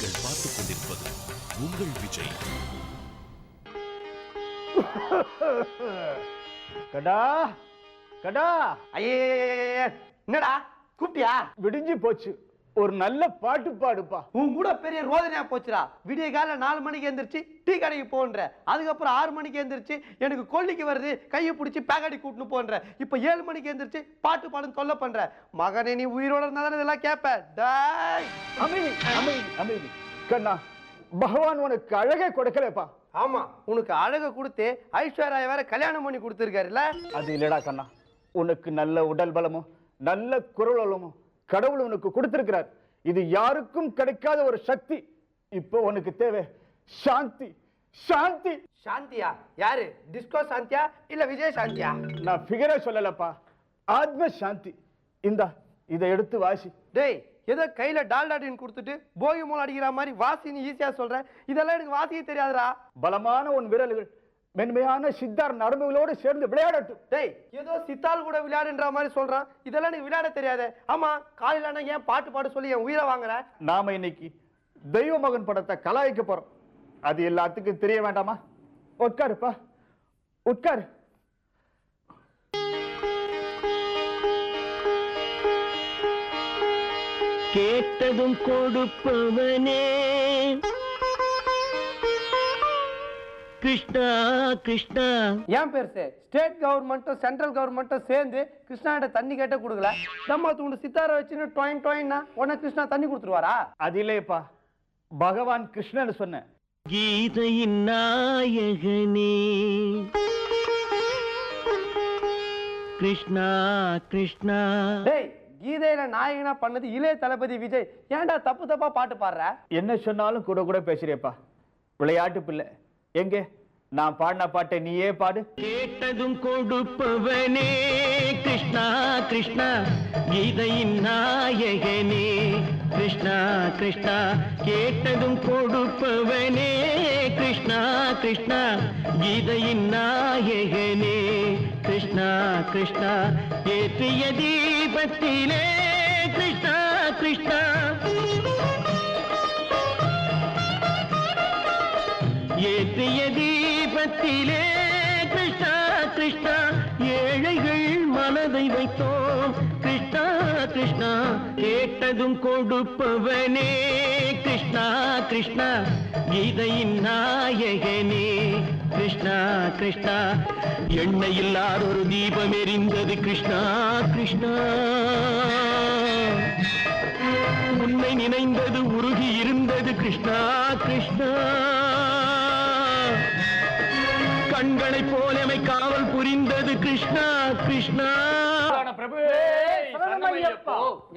நீங்கள் பார்த்துக் கொண்டிருப்பது உங்கள் விஜய். கடா கடா, ஐயே என்னடா கூப்பிட்டியா? விடிஞ்சு போச்சு, ஒரு நல்ல பாட்டு பாடுப்பா. உன் கூட பெரிய ரோதனையா போச்சுடா. விடிய கால 4 மணிக்கு எந்திரிச்சு டீ கடைக்கு போன்ற, அதுக்கப்புறம் 6 மணிக்கு எந்திரிச்சு எனக்கு கொல்லிக்கு வருது கையை பிடிச்சி பேக்கடி கூட்டுன்னு போன்ற, இப்ப 7 மணிக்கு எந்திரிச்சு பாட்டு பாடுன்னு தொல்லை பண்ற. மகனே நீ உயிரோட இருந்தா தானே இதெல்லாம் கேட்ப. அமைதி அமைதி அமைதி. கண்ணா, பகவான் உனக்கு அழகே கொடுக்கலப்பா. ஆமா, உனக்கு அழக கொடுத்து ஐஸ்வர்யா வேற கல்யாணம் பண்ணி கொடுத்துருக்காருல்ல. அது இல்லடா கண்ணா, உனக்கு நல்ல உடல் பலமும் நல்ல குரல் வளமும் கடவுள் உனக்கு கொடுத்திருக்கிறார். இது யாருக்கும் கிடைக்காத ஒரு சக்தி. இப்போ உனக்கு தேவை சாந்தி. சாந்தி. சாந்தியா? யாரு? டிஸ்கோ சாந்தியா இல்ல விஜய் சாந்தியா? நான் ஃபிகரே சொல்லலப்பா, ஆத்ம சாந்தி. இதை எடுத்து வாசி. டேய், ஏதோ கையில டால்டாட்டின் கொடுத்துட்டு போகி மூலம் அடிக்கிற மாதிரி வாசின்னு ஈஸியா சொல்ற. இதெல்லாம் எனக்கு வாசிக்க தெரியாதுடா. பலமான உன் விரல்கள் மென்மையான சித்தார் நரம்புகளோடு சேர்ந்து விளையாடட்டும். டேய், ஏதோ சித்தால் கூட விளையாடுன்ற மாதிரி சொல்றான். இதெல்லாம் எனக்கு விளையாட தெரியாது. ஆமா, காலையில ஏன் பாட்டு பாட சொல்லி என் உயிரை வாங்குற? நாம இன்னைக்கு தெய்வ மகன் படத்தை கலாய்க்க போறோம். அது எல்லாத்துக்கும் தெரிய வேண்டாமா? உட்காருப்பா, உட்காரு. கேட்டதும் கொடுப்பவனே கிருஷ்ணா கிருஷ்ணா. ஏன் பெருசு? ஸ்டேட் கவர்மெண்ட்டும் சென்ட்ரல் கவர்மெண்ட்டும் சேர்ந்து கிருஷ்ணாட்ட தண்ணி கேட்ட கொடுக்கல. நம்ம தூண்டு சித்தாரை வச்சுன்னு டொயின் டொயின்னா உடனே கிருஷ்ணா தண்ணி கொடுத்துருவாரா? அது இல்லையப்பா, பகவான் கிருஷ்ணன் சொன்ன கீதையின் நாயகனே கிருஷ்ணா கிருஷ்ணா. டேய், கீதையில நாயகனா பண்ணது இளைய தளபதி விஜய். ஏன்டா தப்பு தப்பா பாட்டு பாடுற? என்ன சொன்னாலும் கூட கூட பேசுறியப்பா. விளையாட்டு பிள்ளை. எங்க நான் பாடின பாட்டை நீயே பாடு. கேட்டதும் கொடுப்பவனே கிருஷ்ணா கிருஷ்ணா, கீதையின் நாயகனே கிருஷ்ணா கிருஷ்ணா. கேட்டதும் கொடுப்பவனே கிருஷ்ணா கிருஷ்ணா, கீதையின் நாயகனே கிருஷ்ணா கிருஷ்ணா. ஏற்றிய தீபத்திலே கிருஷ்ணா கிருஷ்ணா, ஏற்றிய தீபத்திலே கிருஷ்ணா கிருஷ்ணா. ஏழைகள் மனதை வைத்தோம் கிருஷ்ணா கிருஷ்ணா. கேட்டதும் கொடுப்பவனே கிருஷ்ணா கிருஷ்ணா, கீதையின் நாயகனே கிருஷ்ணா கிருஷ்ணா. எண்ணெய் இல்லாத ஒரு தீபம் எரிந்தது கிருஷ்ணா கிருஷ்ணா. உன்னை நினைந்தது உருகி இருந்தது கிருஷ்ணா கிருஷ்ணா. கண்களை போலமை காவல் புரிந்தது கிருஷ்ணா கிருஷ்ணா.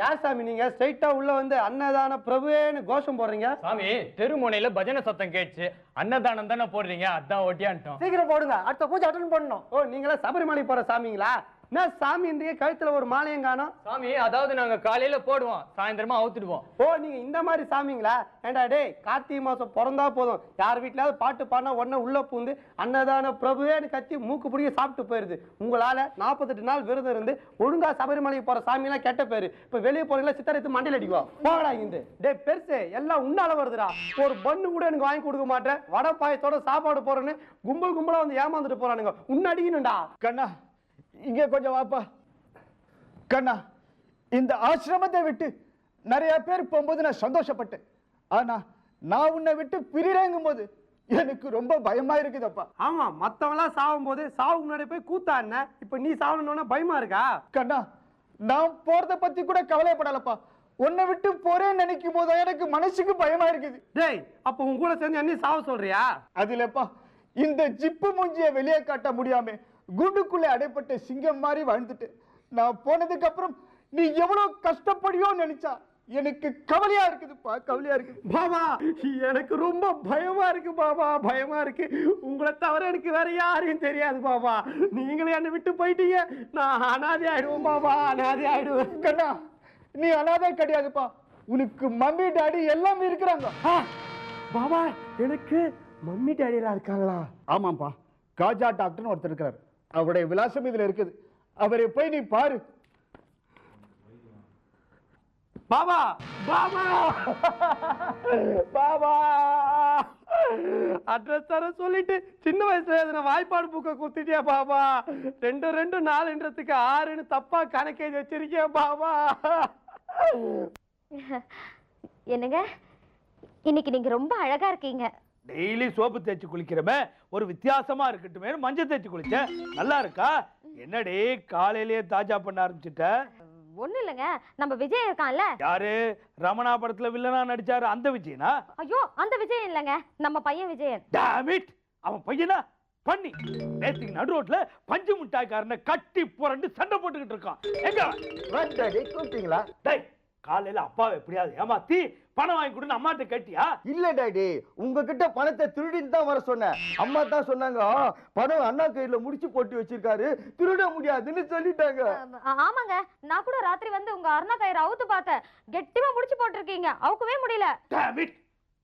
யார் சாமி நீங்க? ஸ்ட்ரைட்டா உள்ள வந்து அன்னதான பிரபுன்னு கோஷம் போடுறீங்க. சாமி, தெருமுனையில பஜனை சத்தம் கேட்டுச்சு. அன்னதானம் தானே போடுறீங்க, அதான் ஒட்டியான்ட்டோம். சீக்கிரம் போடுங்க, அடுத்த பூஜை அட்டன் பண்ணணும். ஓ, நீங்களா சபரிமலை போற சாமிங்களா? என்ன சாமி இன்றைய கழுத்துல ஒரு மாலையும் காணோம்? சாமி, அதாவது நாங்க காலையில போடுவோம், சாயந்தரமா அவுத்துடுவோம். ஓ, நீங்க இந்த மாதிரி சாமிங்களா? ஏண்டா டேய், கார்த்திகை மாசம் பிறந்தா போதும் யார் வீட்லயாவது பாட்டு பாடினா உடனே உள்ள பூந்து அன்னதான பிரபுவேன்னு கத்தி மூக்கு பிடிக்க சாப்பிட்டு போயிருது. உங்களால 48 நாள் விரதம் இருந்து ஒழுங்கா சபரிமலைக்கு போற சாமி எல்லாம் கெட்ட பேரு. இப்ப வெளியே போறீங்களா சித்தரைத்து மண்டையில் அடிக்குவா போகடா இருந்து. டே பெருசு, எல்லாம் உன்னால வருதுடா. ஒரு பண்ணு கூட எனக்கு வாங்கி கொடுக்க மாட்டேன், வடை பாயத்தோட சாப்பாடு போறேன்னு கும்பல் கும்பலா வந்து ஏமாந்துட்டு போறானுங்க. உன்னடிக்கணும்டா. கண்ணா, இங்க கொஞ்சம் வாப்பா. கண்ணா, இந்த ஆசிரமத்தை விட்டு நிறைய பேர் போகும்போது நான் சந்தோஷப்பட்டேன். ஆனா நான் உன்னை விட்டு பிரிறங்கும் போது எனக்கு ரொம்ப பயமா இருக்குதப்பா. ஆமா, மத்தவங்களாம் சாவும் போது சாவுக்கு முன்னாடி போய் கூத்தாடின, இப்ப நீ சாவணும்னா பயமா இருக்கா? கண்ணா, நான் போறத பத்தி கூட கவலைப்படலப்பா. உன்னை விட்டு போறேன்னு நினைக்கும் போது எனக்கு மனசுக்கு பயமா இருக்குது. டேய், அப்ப உன் கூட சேர்ந்து என்ன சாவ சொல்றியா? அதுலப்பா, இந்த ஜிப்பு மூஞ்சிய வெளியே காட்ட முடியாம குண்டுக்குள்ளே அடைப்பட்ட சிங்கம் மாதிரி வாழ்ந்துட்டு நான் போனதுக்கு அப்புறம் நீ எவ்வளவு கஷ்டப்படியோ நினைச்சா எனக்கு கவலையா இருக்குதுப்பா, கவலையா இருக்கு. பாபா, எனக்கு ரொம்ப பயமா இருக்கு பாபா, பயமா இருக்கு. உங்களை தவிர எனக்கு வேற யாரையும் தெரியாது பாபா. நீங்களே என்னை விட்டு போயிட்டீங்க, நான் அனாதை ஆயிடுவேன் பாபா, அனாதை ஆயிடுவேன். கண்ணா, நீ அனாதை கிடையாதுப்பா. உனக்கு மம்மி டாடி எல்லாம் இருக்கிறாங்க. பாபா, எனக்கு மம்மி டாடி எல்லாம் இருக்காங்களா? ஆமாப்பா, காஜா டாக்டர்னு ஒருத்தர் இருக்கிறார். அவருடைய விலாசம் இதுல இருக்குது. அவரை போய் நீ பாரு. பாபா, பாபா பாபா அட்ரஸ் தர சொல்லிட்டு சின்ன வயசுல எதுனா வாய்ப்பாடு புக்க குடுத்துட்டியா பாபா? 2 2 4ன்றதுக்கு 6ன்னு தப்பா கணக்கு எழுதி வச்சிருக்கியா பாபா? என்னங்க இன்னைக்கு நீங்க ரொம்ப அழகா இருக்கீங்க. டெய்லி சோப்பு தேய்ச்சி குளிக்கிறமே ஒரு வித்தியாசமா இருக்கட்டுமே மஞ்சள் தேய்ச்சி குளிச்ச நல்லா இருக்கா? என்னடி காலையிலேயே தாஜா பண்ண ஆரம்பிச்சுட்ட? ஒண்ணு இல்லைங்க, நம்ம விஜய் இருக்கான்ல. யாரு? ரமணா படத்துல வில்லனா நடிச்சாரு அந்த விஜயனா? ஐயோ அந்த விஜய் இல்லைங்க, நம்ம பையன் விஜயன். Damn it! அவன் பையனா பண்ணி நேத்துக்கு நடு ரோட்ல பஞ்சு முட்டாய்க்காரனை கட்டி புரண்டு சண்டை போட்டுக்கிட்டு இருக்கான். எங்க கூப்பிட்டீங்களா? டேய் காலையில அப்பாவை எப்படியாவது ஏமாத்தி பணம் வாங்கி கொடுன்னு அம்மாட்ட கேட்டியா? இல்ல டாடி, உங்ககிட்ட பணத்தை திருடின்னு தான் வர சொன்னேன். அம்மா தான் சொன்னாங்க பணம் அண்ணா கையில முடிச்சு போட்டு வச்சிருக்காரு, திருட முடியாதுன்னு சொல்லிட்டாங்க. ஆமாங்க, நான் கூட ராத்திரி வந்து உங்க அருணா கயிறு அவுத்து பார்த்தேன். கெட்டிமா முடிச்சு போட்டிருக்கீங்க, அவுக்கவே முடியல. Damn it!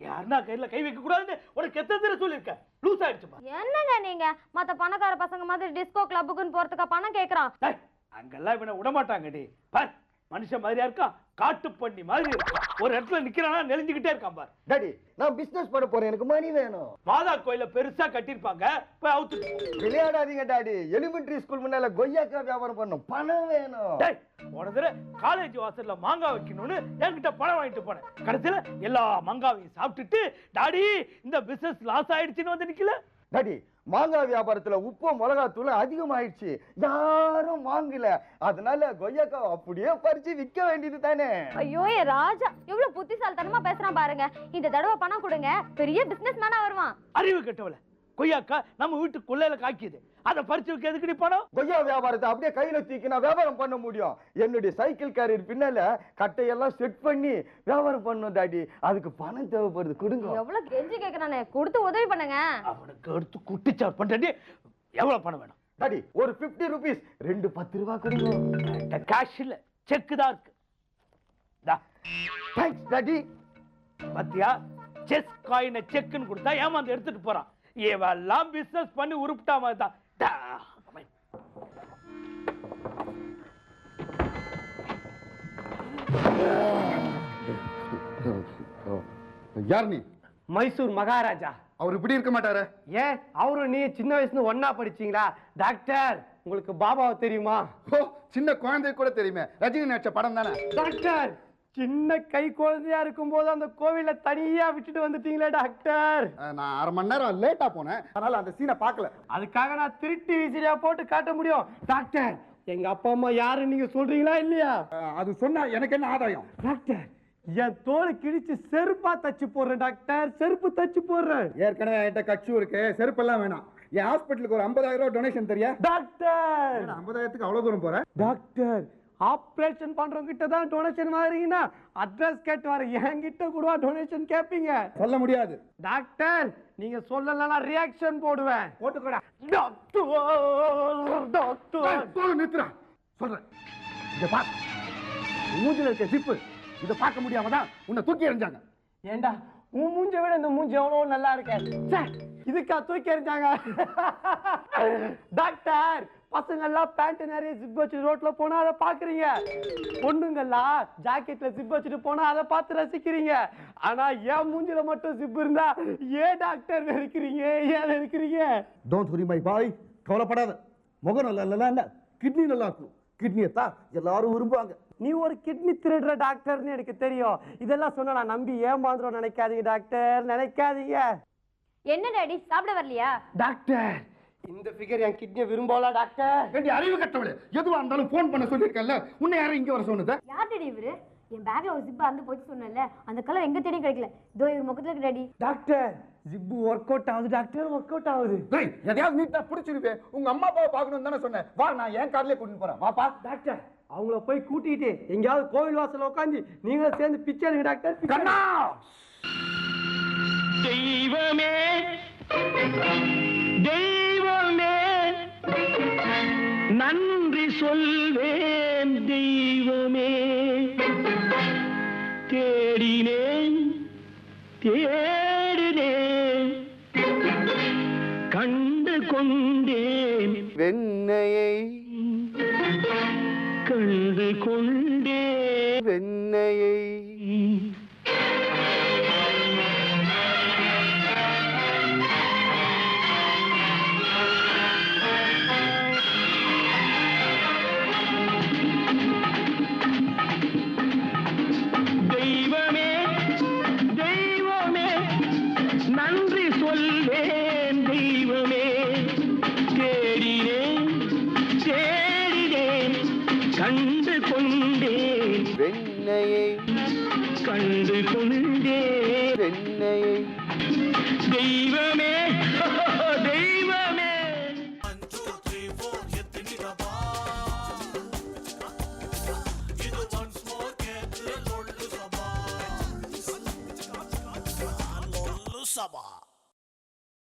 யாருன்னா கையில கை வைக்க கூடாதுன்னு உனக்கு எத்தனை தடவை சொல்லிருக்கேன்? லூஸ் ஆயிடுச்சுமா. என்னங்க நீங்க மத்த பணக்கார பசங்க மாதிரி டிஸ்கோ கிளப்புக்குன்னு போறதுக்கா பணம் கேக்குறான்? அங்கெல்லாம் இவனை விட மாட்டாங்கடி. பார் மனுஷன் மாதிரியா இருக்கான், காட்டு பண்ணி மாதிரி இருக்கான். ஒரு இடத்துல நிக்கிறானா நெளிஞ்சுக்கிட்டே இருக்கான் பார். டாடி நான் பிசினஸ் பண்ண போறேன், எனக்கு மணி வேணும். மாதா கோயில பெருசா கட்டிருப்பாங்க, போய் அவுத்து. விளையாடாதீங்க டாடி, எலிமெண்டரி ஸ்கூல் முன்னால கொய்யாக்கா வியாபாரம் பண்ணும், பணம் வேணும். டேய் போன தடவை காலேஜ் வாசல்ல மாங்காய் வைக்கணும்னு என்கிட்ட பணம் வாங்கிட்டு போனேன். கடைசியில எல்லா மாங்காவையும் சாப்பிட்டுட்டு டாடி இந்த பிசினஸ் லாஸ் ஆயிடுச்சுன்னு வந்து நிக்கல. டாடி மாங்காய் வியாபாரத்துல உப்பு மிளகாத்தூள் அதிகமாயிடுச்சு, யாரும் வாங்கல, அதனால கொய்யாக்கா அப்படியே பறிச்சு விற்க வேண்டியது தானே. ஐயோ ஏ ராஜா, எவ்வளவு புத்திசாலித்தனமா பேசுறான் பாருங்க. இந்த தடவை பணம் கொடுங்க, பெரிய பிசினஸ் மேனா வருவான். அறிவு கெட்டவள, கொய்யாக்கா நம்ம வீட்டு கொள்ளையில காய்க்குது, அதை பறிச்சு வைக்க எதுக்குடி பணம்? கொய்யா வியாபாரத்தை அப்படியே கையில தூக்கி நான் வியாபாரம் பண்ண முடியும். என்னுடைய சைக்கிள் கேரியர் பின்னால கட்டையெல்லாம் செட் பண்ணி வியாபாரம் பண்ணும் டாடி, அதுக்கு பணம் தேவைப்படுது, கொடுங்க. எவ்வளவு கெஞ்சி கேக்குறானே, கொடுத்து உதவி பண்ணுங்க. அவனுக்கு எடுத்து குட்டிச்சார் பண்றடி. எவ்வளவு பணம் வேணும் டாடி? ஒரு 50 rupees, 2 10 ரூபாய் கொடுங்க. கேஷ் இல்ல, செக் தான் இருக்கு. Thanks daddy. பாத்தியா, செஸ் காயினை செக்குன்னு கொடுத்தா ஏமாந்து எடுத்துட்டு போறான். இவெல்லாம் பிசினஸ் பண்ணி உருப்பிட்டா மாதிரி தான். யார் நீ? மைசூர் மகாராஜா. அவர் இப்படி இருக்க மாட்டாரு. ஏன் அவரு நீ சின்ன வயசுல ஒன்னா படிச்சீங்களா? டாக்டர் உங்களுக்கு பாபாவை தெரியுமா? ஓ, சின்ன குழந்தை கூட தெரியுமே, ரஜினி நடிச்ச படம் தானே. டாக்டர் சின்ன கை குழந்தையா இருக்கும் போது அந்த கோவில தனியா விட்டுட்டு வந்துட்டீங்களே டாக்டர். நான் 1/2 மணி நேரம் லேட்டா போனேன், அதனால அந்த சீனை பார்க்கல. அதுக்காக நான் திருட்டி விசிறியா போட்டு காட்ட முடியும்? டாக்டர் எங்க அப்பா அம்மா யாரு நீங்க சொல்றீங்களா இல்லையா? அது சொன்னா எனக்கு என்ன ஆதாயம்? டாக்டர் என் தோலை கிழிச்சு செருப்பா தச்சு போடுறேன் டாக்டர், செருப்பு தச்சு போடுறேன். ஏற்கனவே என்கிட்ட கட்சி இருக்கு, செருப்பெல்லாம் வேணாம். என் ஹாஸ்பிட்டலுக்கு ஒரு 50,000 ரூபாய் டொனேஷன் தெரியா? டாக்டர் 50,000க்கு அவ்வளவு தூரம் போறேன்? டாக்டர் ஆபரேஷன் பண்றவங்க கிட்ட தான் டொனேஷன் வாங்குறீங்கன்னா அட்ரஸ் கேட்டு வர என்கிட்ட கூட டொனேஷன் கேட்பீங்க? சொல்ல முடியாது. டாக்டர் நீங்க சொல்லலன்னா ரியாக்ஷன் போடுவேன். போட்டுக்கடா டாக்டர். டாக்டர் நிறுத்துறேன் சொல்றேன். இங்க பாரு, மூஞ்சில இருக்க ஜிப்பு இத பார்க்க முடியாம தான் உன்னை தூக்கி எறிஞ்சாங்க. ஏண்டா உன் மூஞ்ச விட இந்த மூஞ்சி எவ்வளவு நல்லா இருக்க. இதுக்கா தூக்கி எறிஞ்சாங்க? டாக்டர் பசங்க எல்லாம் பேண்ட் நிறைய ஜிப் வச்சு ரோட்ல போனா அதை பாக்குறீங்க, பொண்ணுங்கெல்லாம் ஜாக்கெட்ல ஜிப் வச்சுட்டு போனா அதை பார்த்து ரசிக்கிறீங்க. ஆனா ஏன் மூஞ்சில மட்டும் ஜிப் இருந்தா ஏன் டாக்டர் வெறுக்கிறீங்க? ஏன் வெறுக்கிறீங்க? டோன்ட் வரி மை பாய், கவலைப்படாத. முகம் நல்லா இல்ல, கிட்னி நல்லா இருக்கும். கிட்னியை தான் எல்லாரும் விரும்புவாங்க. நீ ஒரு கிட்னி திருடுற டாக்டர்னு எனக்கு தெரியும். இதெல்லாம் சொன்னா நான் நம்பி ஏமாந்துரும் நினைக்காதீங்க டாக்டர், நினைக்காதீங்க. என்ன டாடி சாப்பிட வரலையா? டாக்டர் இந்த ஃபிகர் என் கிட்னியை விரும்பல டாக்டர். வேண்டிய அறிவு கட்டவளே, எதுவா இருந்தாலும் போன் பண்ண சொல்லிருக்கேன்ல, உன்னை யாரும் இங்க வர சொன்னது? யார் டாடி இவரு? என் பேக்ல ஒரு ஜிப் அந்து போச்சு சொன்னேன்ல, அந்த கலர் எங்க தேடி கிடைக்கல, இதோ இவர் முகத்துல இருக்கு daddy. Doctor zip work out ஆகுது டாக்டர், ஒர்க் அவுட் ஆகுது. டேய் எதையாவது நீட்டா பிடிச்சிருவே. உங்க அம்மா அப்பாவை பார்க்கணும்னு தானே சொன்னேன். வா, நான் என் கார்லயே கூட்டிட்டு போறேன். வாப்பா. டாக்டர் அவங்கள போய் கூட்டிட்டு எங்கேயாவது கோவில் வாசல்ல உட்காந்து நீங்களும் சேர்ந்து பிச்சை எடுங்க டாக்டர். கண்ணா, தெய்வமே தெய்வமே நன்றி சொல்வேன் தெய்வமே, தேடினேன் தேடினேன் கண்டு கொண்டேன் வெண்ணையை கண்டு கொண்டேன் வெண்ணையை கண்டு கொண்டேன் வெண்ணையை கண்டு கொண்டேன் வெண்ணையை தெய்வமே